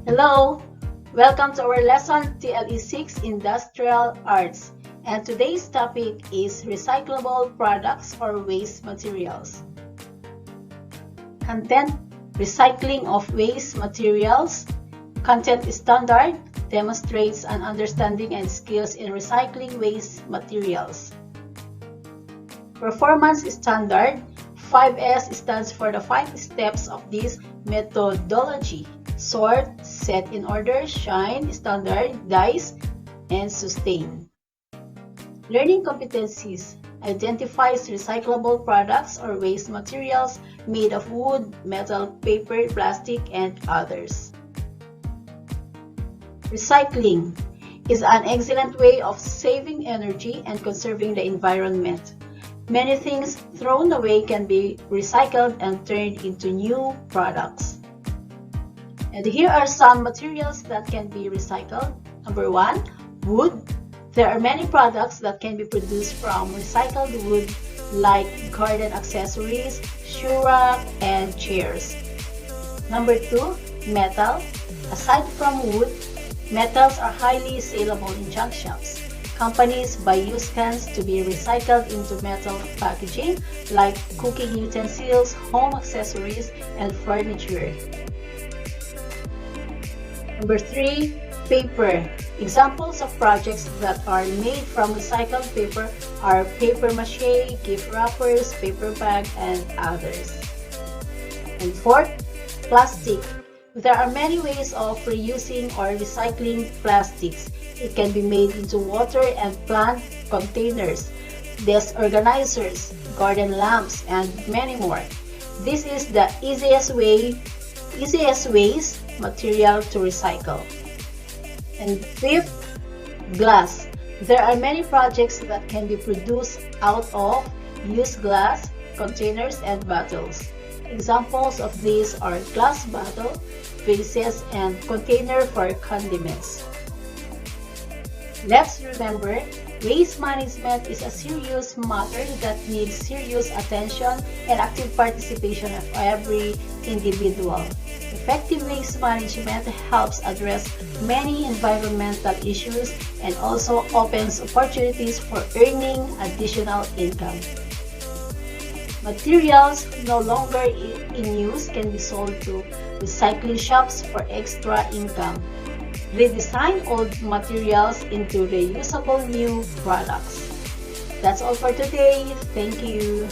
Hello, welcome to our lesson TLE 6 Industrial Arts, and today's topic is recyclable products or waste materials. Content: recycling of waste materials. Content standard demonstrates an understanding and skills in recycling waste materials. Performance standard: 5S stands for the 5 steps of this methodology: sort, set in order, shine, standardize, and sustain. Learning competencies: identifies recyclable products or waste materials made of wood, metal, paper, plastic, and others. Recycling is an excellent way of saving energy and conserving the environment. Many things thrown away can be recycled and turned into new products. And here are some materials that can be recycled. Number 1, wood. There are many products that can be produced from recycled wood, like garden accessories, shoe rack, and chairs. Number 2, metal. Aside from wood, metals are highly saleable in junk shops. Companies buy used cans to be recycled into metal packaging, like cooking utensils, home accessories, and furniture. Number 3, paper. Examples of projects that are made from recycled paper are paper mache, gift wrappers, paper bag, and others. And 4th, plastic. There are many ways of reusing or recycling plastics. It can be made into water and plant containers, desk organizers, garden lamps, and many more. This is the easiest waste material to recycle. And 5th, glass. There are many projects that can be produced out of used glass, containers, and bottles. Examples of these are glass bottle, vases, and container for condiments. Let's remember, waste management is a serious matter that needs serious attention and active participation of every individual. Effective waste management helps address many environmental issues and also opens opportunities for earning additional income. Materials no longer in use can be sold to recycling shops for extra income. Redesign old materials into reusable new products. That's all for today. Thank you.